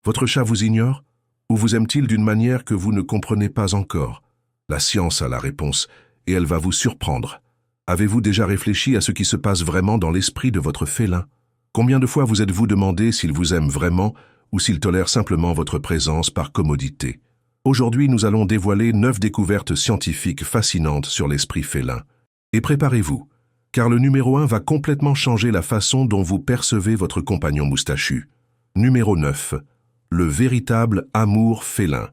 Votre chat vous ignore? Ou vous aime-t-il d'une manière que vous ne comprenez pas encore? La science a la réponse, et elle va vous surprendre. Avez-vous déjà réfléchi à ce qui se passe vraiment dans l'esprit de votre félin? Combien de fois vous êtes-vous demandé s'il vous aime vraiment ou s'il tolère simplement votre présence par commodité? Aujourd'hui, nous allons dévoiler 9 découvertes scientifiques fascinantes sur l'esprit félin. Et préparez-vous, car le numéro 1 va complètement changer la façon dont vous percevez votre compagnon moustachu. Numéro 9. Le véritable amour félin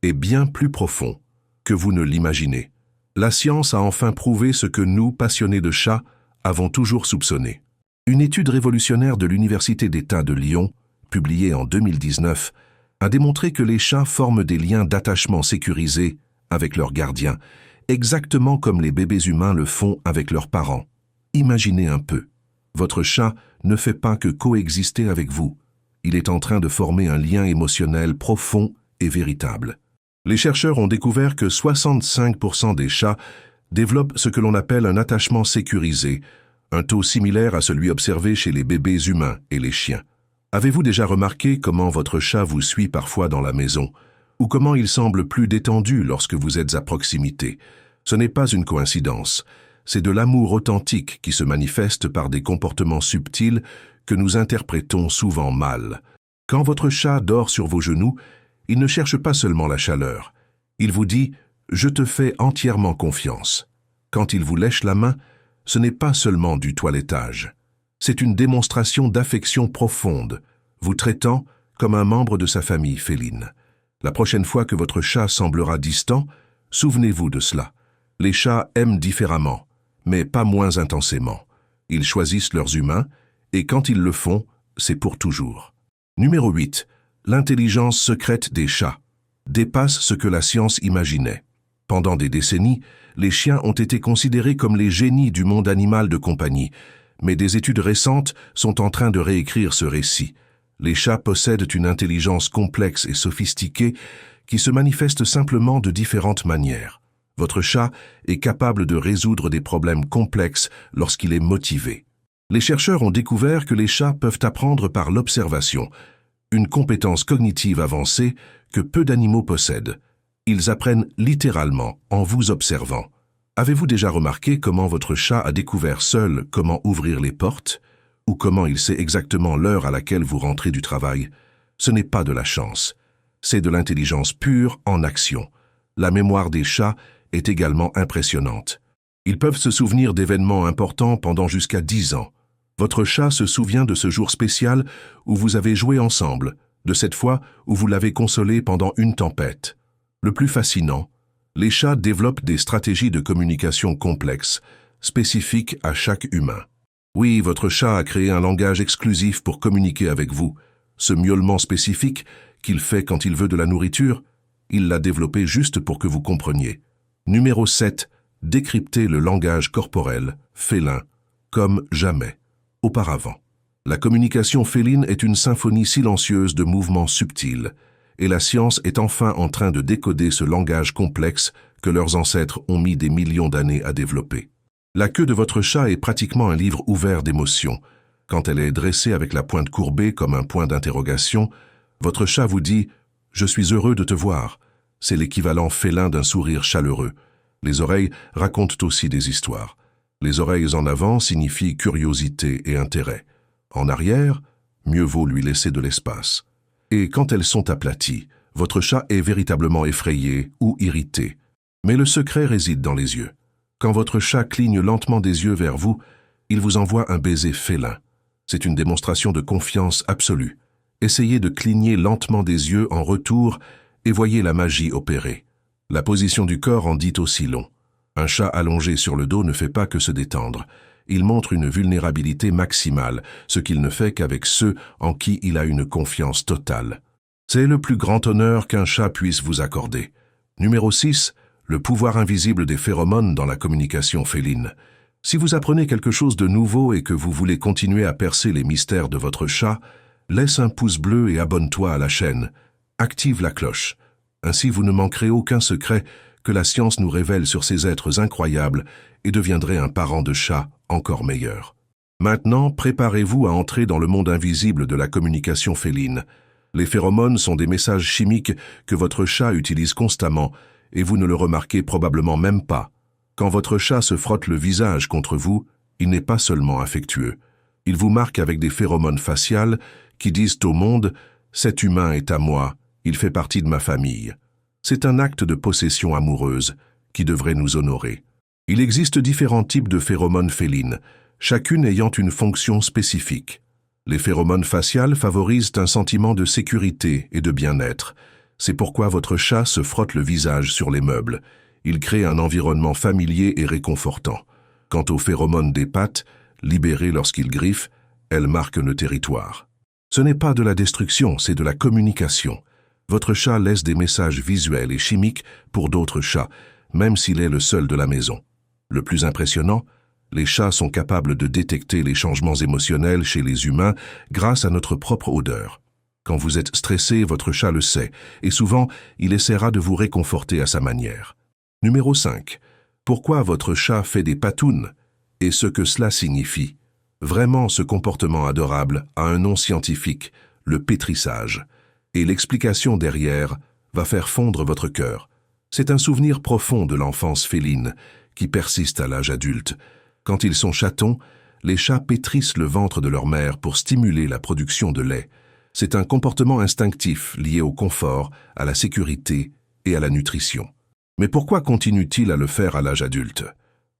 est bien plus profond que vous ne l'imaginez. La science a enfin prouvé ce que nous, passionnés de chats, avons toujours soupçonné. Une étude révolutionnaire de l'Université d'État de Lyon, publiée en 2019, a démontré que les chats forment des liens d'attachement sécurisés avec leurs gardiens, exactement comme les bébés humains le font avec leurs parents. Imaginez un peu. Votre chat ne fait pas que coexister avec vous. Il est en train de former un lien émotionnel profond et véritable. Les chercheurs ont découvert que 65% des chats développent ce que l'on appelle un attachement sécurisé, un taux similaire à celui observé chez les bébés humains et les chiens. Avez-vous déjà remarqué comment votre chat vous suit parfois dans la maison, ou comment il semble plus détendu lorsque vous êtes à proximité? Ce n'est pas une coïncidence, c'est de l'amour authentique qui se manifeste par des comportements subtils que nous interprétons souvent mal. Quand votre chat dort sur vos genoux, il ne cherche pas seulement la chaleur. Il vous dit « Je te fais entièrement confiance ». Quand il vous lèche la main, ce n'est pas seulement du toilettage. C'est une démonstration d'affection profonde, vous traitant comme un membre de sa famille féline. La prochaine fois que votre chat semblera distant, souvenez-vous de cela. Les chats aiment différemment, mais pas moins intensément. Ils choisissent leurs humains, et quand ils le font, c'est pour toujours. Numéro 8. L'intelligence secrète des chats dépasse ce que la science imaginait. Pendant des décennies, les chiens ont été considérés comme les génies du monde animal de compagnie, mais des études récentes sont en train de réécrire ce récit. Les chats possèdent une intelligence complexe et sophistiquée qui se manifeste simplement de différentes manières. Votre chat est capable de résoudre des problèmes complexes lorsqu'il est motivé. Les chercheurs ont découvert que les chats peuvent apprendre par l'observation, une compétence cognitive avancée que peu d'animaux possèdent. Ils apprennent littéralement en vous observant. Avez-vous déjà remarqué comment votre chat a découvert seul comment ouvrir les portes ou comment il sait exactement l'heure à laquelle vous rentrez du travail? Ce n'est pas de la chance, c'est de l'intelligence pure en action. La mémoire des chats est également impressionnante. Ils peuvent se souvenir d'événements importants pendant jusqu'à 10 ans. Votre chat se souvient de ce jour spécial où vous avez joué ensemble, de cette fois où vous l'avez consolé pendant une tempête. Le plus fascinant, les chats développent des stratégies de communication complexes, spécifiques à chaque humain. Oui, votre chat a créé un langage exclusif pour communiquer avec vous. Ce miaulement spécifique qu'il fait quand il veut de la nourriture, il l'a développé juste pour que vous compreniez. Numéro 7. Décrypter le langage corporel, félin, comme jamais auparavant. La communication féline est une symphonie silencieuse de mouvements subtils, et la science est enfin en train de décoder ce langage complexe que leurs ancêtres ont mis des millions d'années à développer. La queue de votre chat est pratiquement un livre ouvert d'émotions. Quand elle est dressée avec la pointe courbée comme un point d'interrogation, votre chat vous dit « Je suis heureux de te voir ». C'est l'équivalent félin d'un sourire chaleureux. Les oreilles racontent aussi des histoires. Les oreilles en avant signifient curiosité et intérêt. En arrière, mieux vaut lui laisser de l'espace. Et quand elles sont aplaties, votre chat est véritablement effrayé ou irrité. Mais le secret réside dans les yeux. Quand votre chat cligne lentement des yeux vers vous, il vous envoie un baiser félin. C'est une démonstration de confiance absolue. Essayez de cligner lentement des yeux en retour et voyez la magie opérer. La position du corps en dit aussi long. Un chat allongé sur le dos ne fait pas que se détendre. Il montre une vulnérabilité maximale, ce qu'il ne fait qu'avec ceux en qui il a une confiance totale. C'est le plus grand honneur qu'un chat puisse vous accorder. Numéro 6. Le pouvoir invisible des phéromones dans la communication féline. Si vous apprenez quelque chose de nouveau et que vous voulez continuer à percer les mystères de votre chat, laisse un pouce bleu et abonne-toi à la chaîne. Active la cloche. Ainsi vous ne manquerez aucun secret que la science nous révèle sur ces êtres incroyables et deviendrez un parent de chat encore meilleur. Maintenant, préparez-vous à entrer dans le monde invisible de la communication féline. Les phéromones sont des messages chimiques que votre chat utilise constamment et vous ne le remarquez probablement même pas. Quand votre chat se frotte le visage contre vous, il n'est pas seulement affectueux. Il vous marque avec des phéromones faciales qui disent au monde « cet humain est à moi, il fait partie de ma famille ». C'est un acte de possession amoureuse qui devrait nous honorer. Il existe différents types de phéromones félines, chacune ayant une fonction spécifique. Les phéromones faciales favorisent un sentiment de sécurité et de bien-être. C'est pourquoi votre chat se frotte le visage sur les meubles. Il crée un environnement familier et réconfortant. Quant aux phéromones des pattes, libérées lorsqu'il griffe, elles marquent le territoire. Ce n'est pas de la destruction, c'est de la communication. Votre chat laisse des messages visuels et chimiques pour d'autres chats, même s'il est le seul de la maison. Le plus impressionnant, les chats sont capables de détecter les changements émotionnels chez les humains grâce à notre propre odeur. Quand vous êtes stressé, votre chat le sait, et souvent, il essaiera de vous réconforter à sa manière. Numéro 5. Pourquoi votre chat fait des patounes et ce que cela signifie? Vraiment, ce comportement adorable a un nom scientifique, le pétrissage. Et l'explication derrière va faire fondre votre cœur. C'est un souvenir profond de l'enfance féline qui persiste à l'âge adulte. Quand ils sont chatons, les chats pétrissent le ventre de leur mère pour stimuler la production de lait. C'est un comportement instinctif lié au confort, à la sécurité et à la nutrition. Mais pourquoi continue-t-il à le faire à l'âge adulte?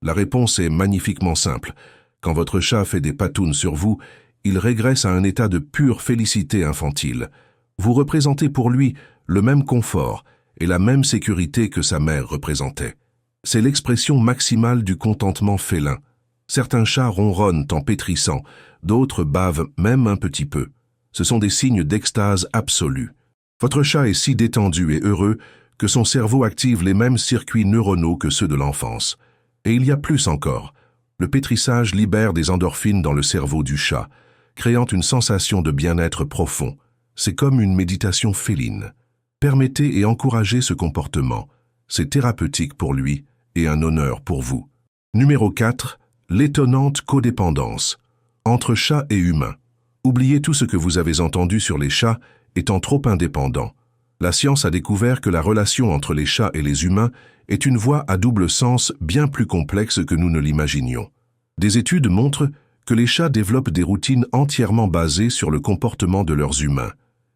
La réponse est magnifiquement simple. Quand votre chat fait des patounes sur vous, il régresse à un état de pure félicité infantile. Vous représentez pour lui le même confort et la même sécurité que sa mère représentait. C'est l'expression maximale du contentement félin. Certains chats ronronnent en pétrissant, d'autres bavent même un petit peu. Ce sont des signes d'extase absolue. Votre chat est si détendu et heureux que son cerveau active les mêmes circuits neuronaux que ceux de l'enfance. Et il y a plus encore. Le pétrissage libère des endorphines dans le cerveau du chat, créant une sensation de bien-être profond. C'est comme une méditation féline. Permettez et encouragez ce comportement. C'est thérapeutique pour lui et un honneur pour vous. Numéro 4. L'étonnante codépendance. Entre chat et humain. Oubliez tout ce que vous avez entendu sur les chats étant trop indépendants. La science a découvert que la relation entre les chats et les humains est une voie à double sens bien plus complexe que nous ne l'imaginions. Des études montrent que les chats développent des routines entièrement basées sur le comportement de leurs humains.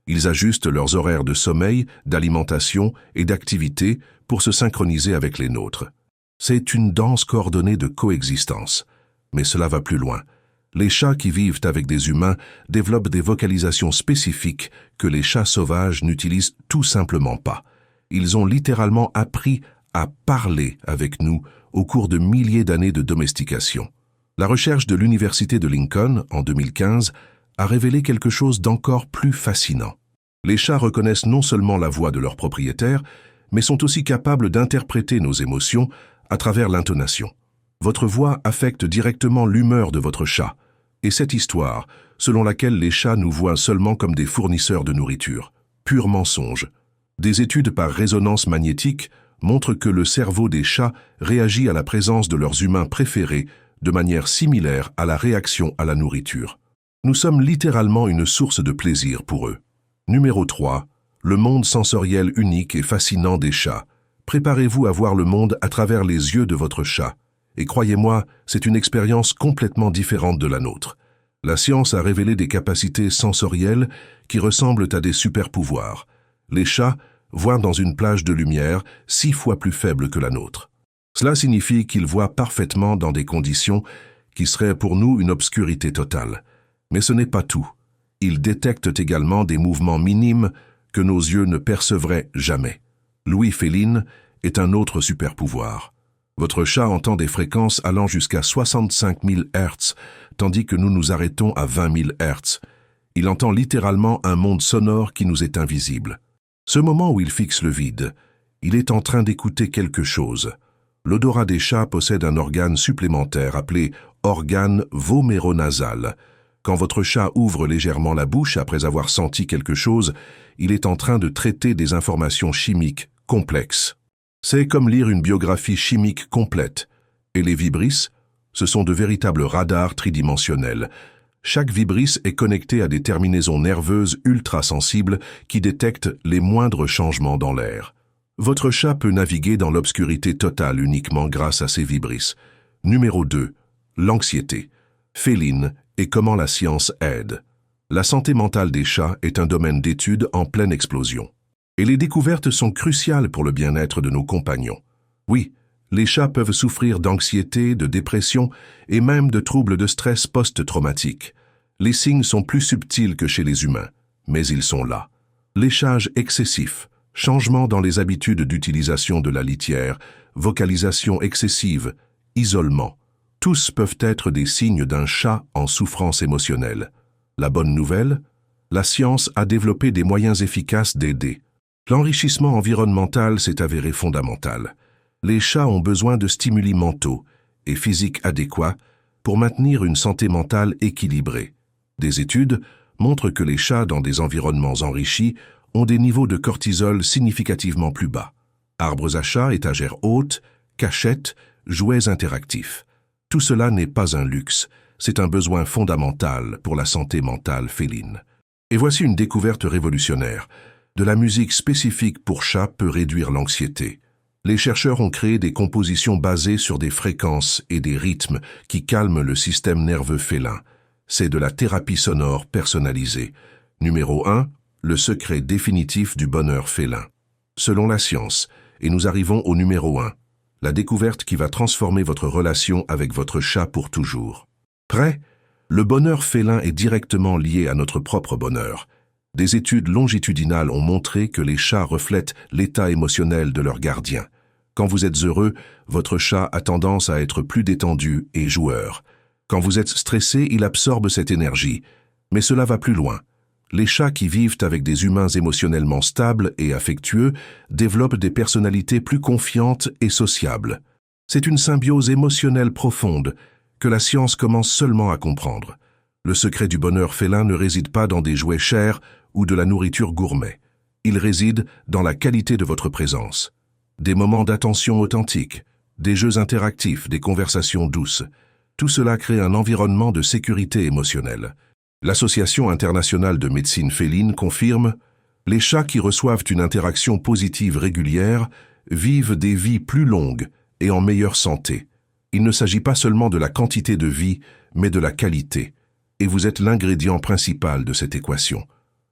Ils ajustent leurs horaires de sommeil, d'alimentation et d'activité pour se synchroniser avec les nôtres. C'est une danse coordonnée de coexistence. Mais cela va plus loin. Les chats qui vivent avec des humains développent des vocalisations spécifiques que les chats sauvages n'utilisent tout simplement pas. Ils ont littéralement appris à parler avec nous au cours de milliers d'années de domestication. La recherche de l'Université de Lincoln, en 2015, a révélé quelque chose d'encore plus fascinant. Les chats reconnaissent non seulement la voix de leur propriétaire, mais sont aussi capables d'interpréter nos émotions à travers l'intonation. Votre voix affecte directement l'humeur de votre chat. Et cette histoire, selon laquelle les chats nous voient seulement comme des fournisseurs de nourriture, pur mensonge. Des études par résonance magnétique montrent que le cerveau des chats réagit à la présence de leurs humains préférés de manière similaire à la réaction à la nourriture. Nous sommes littéralement une source de plaisir pour eux. Numéro 3. Le monde sensoriel unique et fascinant des chats. Préparez-vous à voir le monde à travers les yeux de votre chat. Et croyez-moi, c'est une expérience complètement différente de la nôtre. La science a révélé des capacités sensorielles qui ressemblent à des super-pouvoirs. Les chats voient dans une plage de lumière 6 fois plus faible que la nôtre. Cela signifie qu'ils voient parfaitement dans des conditions qui seraient pour nous une obscurité totale. Mais ce n'est pas tout. Ils détectent également des mouvements minimes que nos yeux ne percevraient jamais. L'ouïe féline est un autre super-pouvoir. Votre chat entend des fréquences allant jusqu'à 65 000 Hz, tandis que nous nous arrêtons à 20 000 Hz. Il entend littéralement un monde sonore qui nous est invisible. Ce moment où il fixe le vide, il est en train d'écouter quelque chose. L'odorat des chats possède un organe supplémentaire appelé organe voméronasal. Quand votre chat ouvre légèrement la bouche après avoir senti quelque chose, il est en train de traiter des informations chimiques complexes. C'est comme lire une biographie chimique complète. Et les vibrisses, ce sont de véritables radars tridimensionnels. Chaque vibris est connecté à des terminaisons nerveuses ultra-sensibles qui détectent les moindres changements dans l'air. Votre chat peut naviguer dans l'obscurité totale uniquement grâce à ces vibris. Numéro 2. L'anxiété. Féline et comment la science aide. La santé mentale des chats est un domaine d'étude en pleine explosion. Et les découvertes sont cruciales pour le bien-être de nos compagnons. Oui, les chats peuvent souffrir d'anxiété, de dépression et même de troubles de stress post-traumatique. Les signes sont plus subtils que chez les humains, mais ils sont là. Léchage excessif, changement dans les habitudes d'utilisation de la litière, vocalisation excessive, isolement. Tous peuvent être des signes d'un chat en souffrance émotionnelle. La bonne nouvelle, la science a développé des moyens efficaces d'aider. L'enrichissement environnemental s'est avéré fondamental. Les chats ont besoin de stimuli mentaux et physiques adéquats pour maintenir une santé mentale équilibrée. Des études montrent que les chats dans des environnements enrichis ont des niveaux de cortisol significativement plus bas. Arbres à chat, étagères hautes, cachettes, jouets interactifs. Tout cela n'est pas un luxe, c'est un besoin fondamental pour la santé mentale féline. Et voici une découverte révolutionnaire. De la musique spécifique pour chats peut réduire l'anxiété. Les chercheurs ont créé des compositions basées sur des fréquences et des rythmes qui calment le système nerveux félin. C'est de la thérapie sonore personnalisée. Numéro 1. Le secret définitif du bonheur félin. Selon la science, et nous arrivons au numéro 1. La découverte qui va transformer votre relation avec votre chat pour toujours. Prêt? Le bonheur félin est directement lié à notre propre bonheur. Des études longitudinales ont montré que les chats reflètent l'état émotionnel de leur gardien. Quand vous êtes heureux, votre chat a tendance à être plus détendu et joueur. Quand vous êtes stressé, il absorbe cette énergie. Mais cela va plus loin. Les chats qui vivent avec des humains émotionnellement stables et affectueux développent des personnalités plus confiantes et sociables. C'est une symbiose émotionnelle profonde que la science commence seulement à comprendre. Le secret du bonheur félin ne réside pas dans des jouets chers ou de la nourriture gourmet. Il réside dans la qualité de votre présence. Des moments d'attention authentique, des jeux interactifs, des conversations douces. Tout cela crée un environnement de sécurité émotionnelle. L'Association internationale de médecine féline confirme « Les chats qui reçoivent une interaction positive régulière vivent des vies plus longues et en meilleure santé. Il ne s'agit pas seulement de la quantité de vie, mais de la qualité. Et vous êtes l'ingrédient principal de cette équation.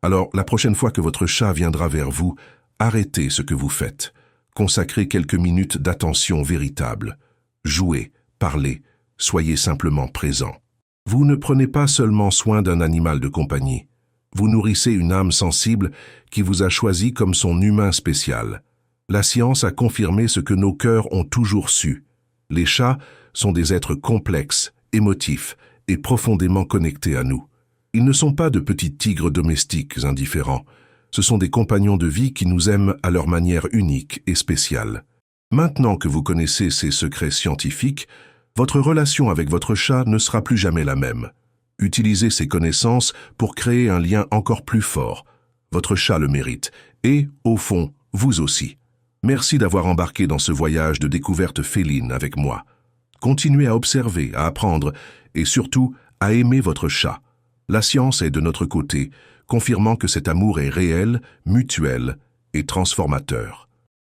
Alors, la prochaine fois que votre chat viendra vers vous, arrêtez ce que vous faites. Consacrez quelques minutes d'attention véritable. Jouez, parlez, soyez simplement présent. Vous ne prenez pas seulement soin d'un animal de compagnie. Vous nourrissez une âme sensible qui vous a choisi comme son humain spécial. La science a confirmé ce que nos cœurs ont toujours su. Les chats sont des êtres complexes, émotifs et profondément connectés à nous. Ils ne sont pas de petits tigres domestiques indifférents. Ce sont des compagnons de vie qui nous aiment à leur manière unique et spéciale. Maintenant que vous connaissez ces secrets scientifiques, votre relation avec votre chat ne sera plus jamais la même. Utilisez ces connaissances pour créer un lien encore plus fort. Votre chat le mérite, et, au fond, vous aussi. Merci d'avoir embarqué dans ce voyage de découverte féline avec moi. Continuez à observer, à apprendre, et surtout, à aimer votre chat. La science est de notre côté, confirmant que cet amour est réel, mutuel et transformateur.